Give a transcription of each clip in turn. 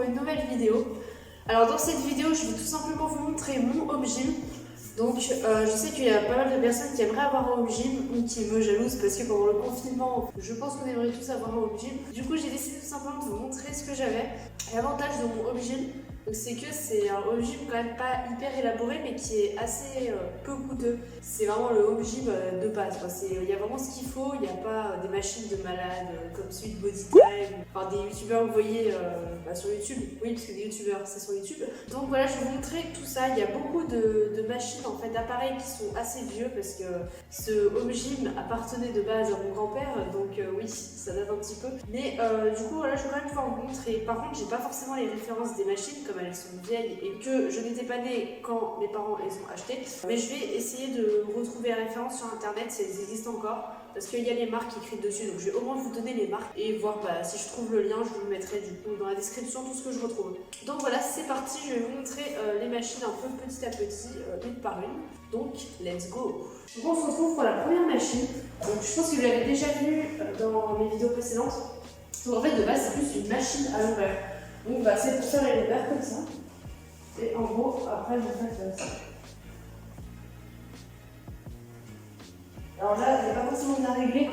une nouvelle vidéo. Alors dans cette vidéo, je vais tout simplement vous montrer mon home gym. Donc je sais qu'il y a pas mal de personnes qui aimeraient avoir un home gym ou qui me jalousent parce que pendant le confinement, je pense qu'on aimerait tous avoir un home gym. Du coup, j'ai décidé tout simplement de vous montrer ce que j'avais. L'avantage de mon home gym, c'est que c'est un home gym quand même pas hyper élaboré mais qui est assez peu coûteux. C'est vraiment le home gym de base. Il y a vraiment ce qu'il faut, il n'y a pas des machines de malades comme celui de Bodytime, enfin des youtubeurs que vous voyez sur YouTube. Oui, parce que des youtubeurs c'est sur YouTube. Donc voilà, je vais vous montrer tout ça. Il y a beaucoup de machines, en fait, d'appareils qui sont assez vieux parce que ce home gym appartenait de base à mon grand-père, donc oui, ça date un petit peu. Mais du coup, voilà, je vais quand même pouvoir vous montrer. Par contre, j'ai pas forcément les références des machines comme elles sont vieilles et que je n'étais pas née quand mes parents les ont achetées. Mais je vais essayer de retrouver les références sur internet si elles existent encore. Parce qu'il y a les marques écrites dessus, donc je vais au moins vous donner les marques et voir si je trouve le lien, je vous le mettrai du coup dans la description, tout ce que je retrouve. Donc voilà, c'est parti, je vais vous montrer les machines un peu petit à petit, une par une. Donc, let's go. Donc on se retrouve pour la première machine. Donc je pense que vous l'avez déjà vu dans mes vidéos précédentes. Donc en fait, de base, c'est plus une machine à l'envers. Donc c'est pour faire les lombaires comme ça. Et en gros, après, vous faites ça. Alors là, il n'y a pas forcément bien réglé.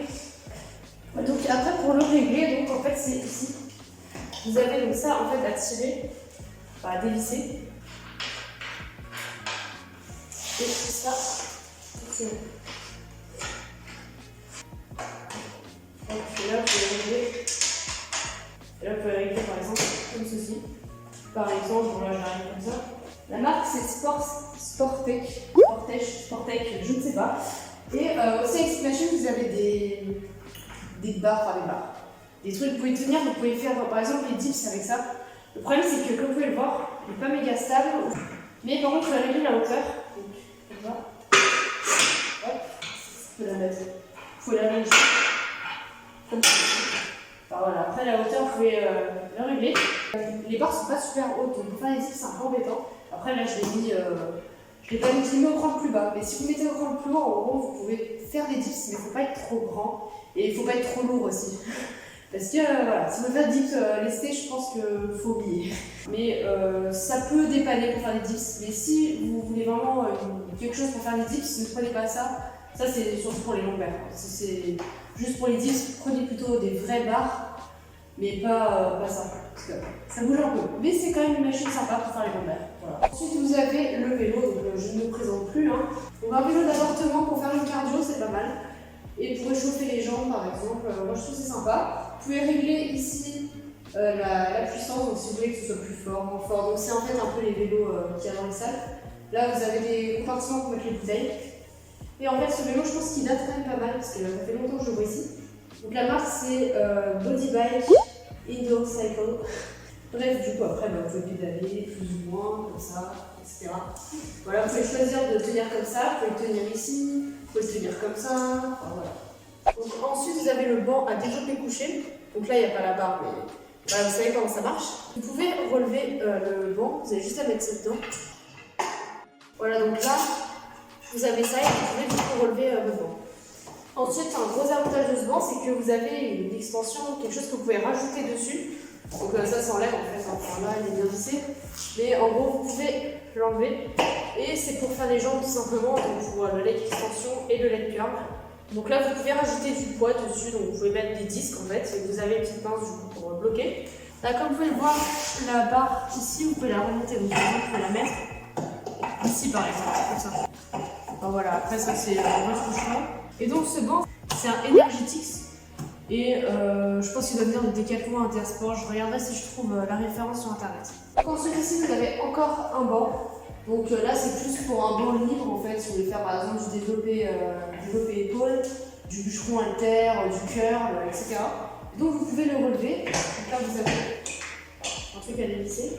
Donc après, pour le régler, donc en fait, c'est ici. Vous avez donc ça en fait à tirer, à dévisser. Et ça, c'est bon. Donc là, vous pouvez régler. Et là, vous pouvez régler par exemple comme ceci. Par exemple, bon, là j'arrive comme ça. La marque c'est Sportech, je ne sais pas. Et aussi avec cette machine, vous avez des barres, des trucs que vous pouvez tenir, vous pouvez faire par exemple les dips avec ça. Le problème c'est que comme vous pouvez le voir, il n'est pas méga stable, mais par contre il faut régler la hauteur. Donc comme ça, hop, il faut la mettre, il faut la ranger. Comme ça. Enfin, voilà. Après la hauteur, vous pouvez la régler. Les barres sont pas super hautes, donc pour faire les dips c'est un peu embêtant. Après là je l'ai mis. Je l'ai pas mis, je l'ai mis au cran le plus bas, mais si vous mettez au cran le plus haut, en gros, vous pouvez faire des dips, mais il ne faut pas être trop grand et il ne faut pas être trop lourd aussi. Parce que voilà, si vous faites dips lestés, je pense qu'il faut oublier. Mais ça peut dépanner pour faire des dips, mais si vous voulez vraiment quelque chose pour faire des dips, ne prenez pas ça. Ça, c'est surtout pour les lombaires. Si c'est juste pour les dips, prenez plutôt des vraies barres, mais pas ça. Parce que ça bouge un peu. Mais c'est quand même une machine sympa pour faire les lombaires. Voilà. Ensuite, vous avez le vélo, donc je ne me présente plus. Donc un vélo d'appartement pour faire une cardio, c'est pas mal. Et pour réchauffer les jambes, par exemple, moi je trouve c'est sympa. Vous pouvez régler ici la puissance, donc si vous voulez que ce soit plus fort, moins fort. Donc c'est en fait un peu les vélos qu'il y a dans les salles. Là, vous avez des compartiments pour mettre les bouteilles. Et en fait, ce vélo, je pense qu'il date quand même pas mal, parce que ça fait longtemps que je le vois ici. Donc la marque, c'est Bodybike Indoor Cycle. Bref, du coup, après, vous pouvez pédaler plus ou moins, comme ça, etc. Voilà, vous pouvez choisir de tenir comme ça, vous pouvez tenir ici, vous pouvez tenir comme ça, enfin, voilà. Donc, ensuite, vous avez le banc à développer couché. Donc là, il n'y a pas la barre, mais voilà, vous savez comment ça marche. Vous pouvez relever le banc, vous avez juste à mettre ça dedans. Voilà, donc là, vous avez ça et vous pouvez du coup relever le banc. Ensuite, un gros avantage de ce banc, c'est que vous avez une extension, quelque chose que vous pouvez rajouter dessus. Donc ça s'enlève en fait, enfin là il est bien vissé. Mais en gros vous pouvez l'enlever. Et c'est pour faire les jambes tout simplement, donc pour le leg extension et le leg curl. Donc là vous pouvez rajouter du poids dessus, donc vous pouvez mettre des disques en fait. Et vous avez une petite pince du coup pour bloquer. Là comme vous pouvez le voir, la barre ici vous pouvez la remonter, donc vous pouvez la mettre ici par exemple, comme ça. Enfin, voilà, après ça c'est votre choix. Et donc ce banc c'est un Energetics. Et je pense qu'il doit venir de Decathlon Intersport. Je regarderai si je trouve la référence sur internet. Donc ensuite ici vous avez encore un banc. Donc là c'est plus pour un banc libre en fait. Si vous voulez faire par exemple du développé épaule, du bûcheron halter, du curl, etc. Donc vous pouvez le relever. Donc là vous avez un truc à dévisser.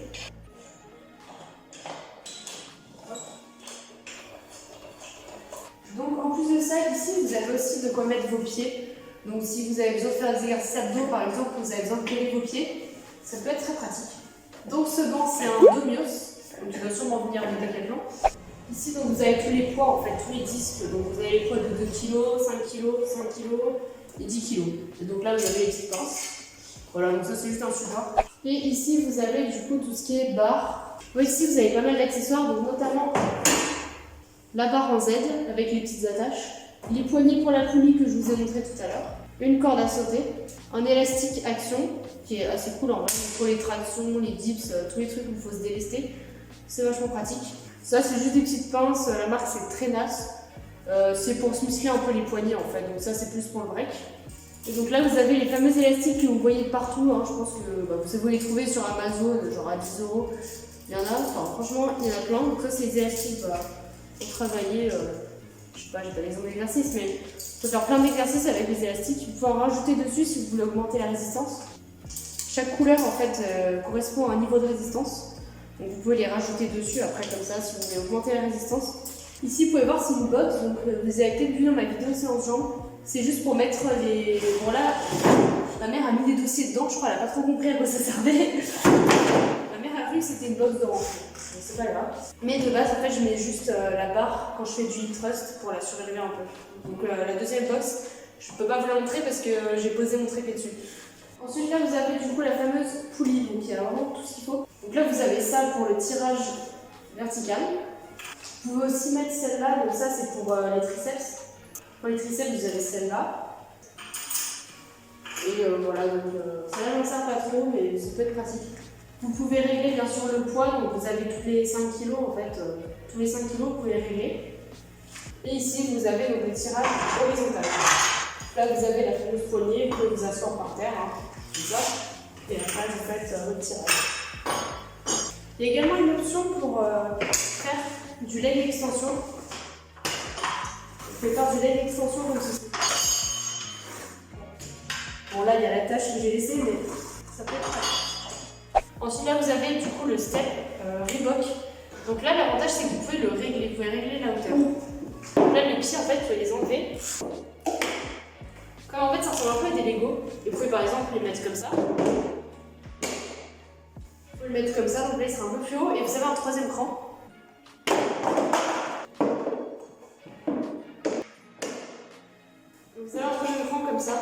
Donc en plus de ça ici vous avez aussi de quoi mettre vos pieds. Donc si vous avez besoin de faire des exercices abdos par exemple, vous avez besoin de coller vos pieds, ça peut être très pratique. Donc ce banc c'est un Domios, donc il va sûrement venir de Decathlon. Ici donc vous avez tous les poids en fait, tous les disques, donc vous avez les poids de 2 kg, 5 kg, 5 kg et 10 kg. Et donc là vous avez les petites pinces. Voilà, donc ça c'est juste un support. Et ici vous avez du coup tout ce qui est barre. Oui, ici vous avez pas mal d'accessoires, donc notamment la barre en Z avec les petites attaches, les poignées pour la poulie que je vous ai montré tout à l'heure, une corde à sauter, un élastique action qui est assez cool en vrai, pour les tractions, les dips, tous les trucs où il faut se délester, c'est vachement pratique. Ça c'est juste des petites pinces, la marque c'est Trenas, c'est pour se muscler un peu les poignets en fait, donc ça c'est plus pour le break. Et donc là vous avez les fameux élastiques que vous voyez partout, hein. Je pense que vous les trouvez sur Amazon, genre à 10 €. Il y en a, enfin, franchement il y en a plein, donc ça c'est les élastiques pour travailler, je sais pas, j'ai pas l'exemple d'exercice, mais on peut faire plein d'exercices avec les élastiques. Vous pouvez en rajouter dessus si vous voulez augmenter la résistance. Chaque couleur en fait correspond à un niveau de résistance, donc vous pouvez les rajouter dessus après comme ça si vous voulez augmenter la résistance. Ici vous pouvez voir c'est une box, donc vous avez peut-être vu dans ma vidéo séance jambes, c'est juste pour mettre les... Bon là, ma mère a mis des dossiers dedans, je crois elle a pas trop compris à quoi ça servait. Ma mère a cru que c'était une box de rangement. C'est pas grave. Mais de base, en fait, je mets juste la barre quand je fais du hip thrust pour la surélever un peu. Donc la deuxième box, je peux pas vous la montrer parce que j'ai posé mon trépied dessus. Ensuite, là, vous avez du coup la fameuse poulie. Donc il y a vraiment tout ce qu'il faut. Donc là, vous avez ça pour le tirage vertical. Vous pouvez aussi mettre celle-là. Donc ça, c'est pour les triceps. Pour les triceps, vous avez celle-là. Et voilà, donc celle-là, j'en sers pas trop, mais ça peut être pratique. Vous pouvez régler bien sûr le poids, donc vous avez tous les 5 kg en fait, tous les 5 kg vous pouvez les régler. Et ici vous avez donc le tirage horizontal. Là vous avez la fameuse poignée, vous pouvez vous asseoir par terre, hein, comme ça, et après vous faites votre tirage. Il y a également une option pour faire du leg extension. Vous pouvez faire du leg extension comme ceci. Bon là il y a la tâche que j'ai laissée, mais ça peut être pratique. Ensuite là vous avez du coup le step Reebok. Donc là l'avantage c'est que vous pouvez le régler, vous pouvez régler la hauteur. Donc là les pieds en fait vous pouvez les enlever. Comme en fait ça ressemble un peu à des Lego. Et vous pouvez par exemple les mettre comme ça. Vous pouvez le mettre comme ça, donc là il sera un peu plus haut et vous avez un troisième cran. Donc vous avez un troisième cran comme ça.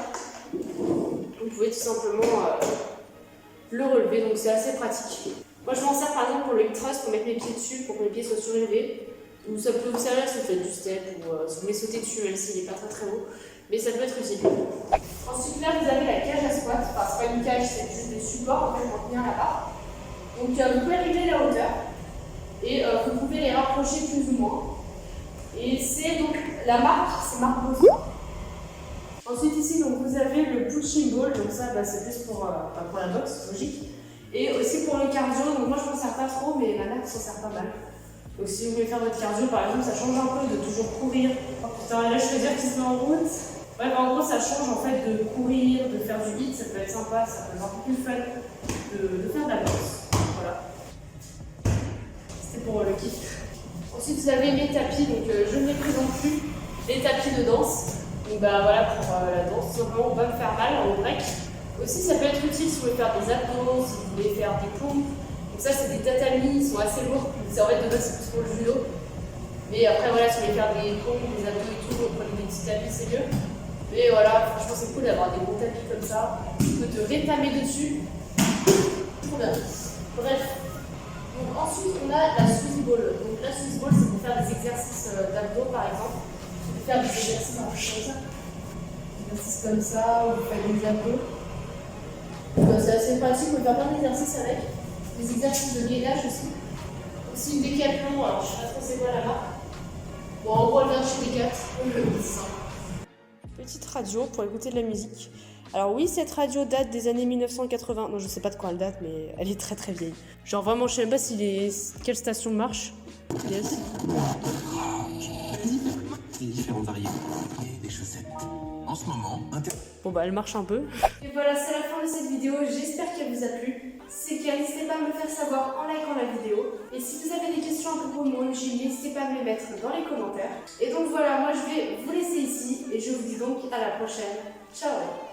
Vous pouvez tout simplement le relever, donc c'est assez pratique. Moi je m'en sers par exemple pour le hip thrust, pour mettre mes pieds dessus, pour que mes pieds soient surélevés. Ou ça peut vous servir si vous faites du step ou si vous voulez sauter dessus, même s'il n'est pas très haut. Mais ça peut être utile. Ensuite là vous avez la cage à squat, enfin c'est pas une cage, c'est juste des supports en fait pour tenir la barre. Donc vous pouvez régler la hauteur et vous pouvez les rapprocher plus ou moins. Et c'est donc la marque, c'est marque Boss. Ensuite ici donc vous avez le pushing ball, donc ça c'est plus pour la boxe, logique. Et aussi pour le cardio, donc moi je m'en sers pas trop mais ma mère s'en sert pas mal. Donc si vous voulez faire votre cardio par exemple, ça change un peu de toujours courir. Oh putain, là je veux dire qu'il se met en route. Ouais, en gros ça change en fait de courir, de faire du hit, ça peut être sympa, ça peut être un peu plus fun de faire de la boxe. Voilà. C'était pour le kiff. Ensuite vous avez les tapis, donc je ne les présente plus, les tapis de danse. Donc voilà pour la danse, tout simplement on va me faire mal en break. Aussi ça peut être utile si vous voulez faire des abdos, si vous voulez faire des pompes. Donc ça c'est des tatamis, ils sont assez lourds, c'est en fait de base c'est plus pour le judo. Mais après voilà, si vous voulez faire des pompes, des abdos et tout, vous prenez des petits tapis, c'est mieux. Mais voilà, franchement c'est cool d'avoir des bons tapis comme ça. Tu peux te rétamer dessus. Trop bien. Bref. Donc ensuite on a la Suzy Ball. Donc la Suzy Ball c'est pour faire des exercices d'abdos par exemple. Faire des exercices comme ça, des exercices comme ça, ou vous faites des abdos. C'est assez pratique, on peut faire plein d'exercices avec. Des exercices de gainage aussi une Décathlon, alors je sais pas trop c'est quoi la marque. Bon en gros elle vient de chez Décathlon. Petite radio pour écouter de la musique. Alors oui, cette radio date des années 1980. Non, je sais pas de quoi elle date, mais elle est très très vieille. Genre vraiment, je sais même pas quelle station marche. Yes. Les différentes variétés des chaussettes. En ce moment, bon elle marche un peu. Et voilà, c'est la fin de cette vidéo. J'espère qu'elle vous a plu. Si c'est le cas, n'hésitez pas à me le faire savoir en likant la vidéo. Et si vous avez des questions à propos de mon gym, n'hésitez pas à me les mettre dans les commentaires. Et donc voilà, moi je vais vous laisser ici et je vous dis donc à la prochaine. Ciao.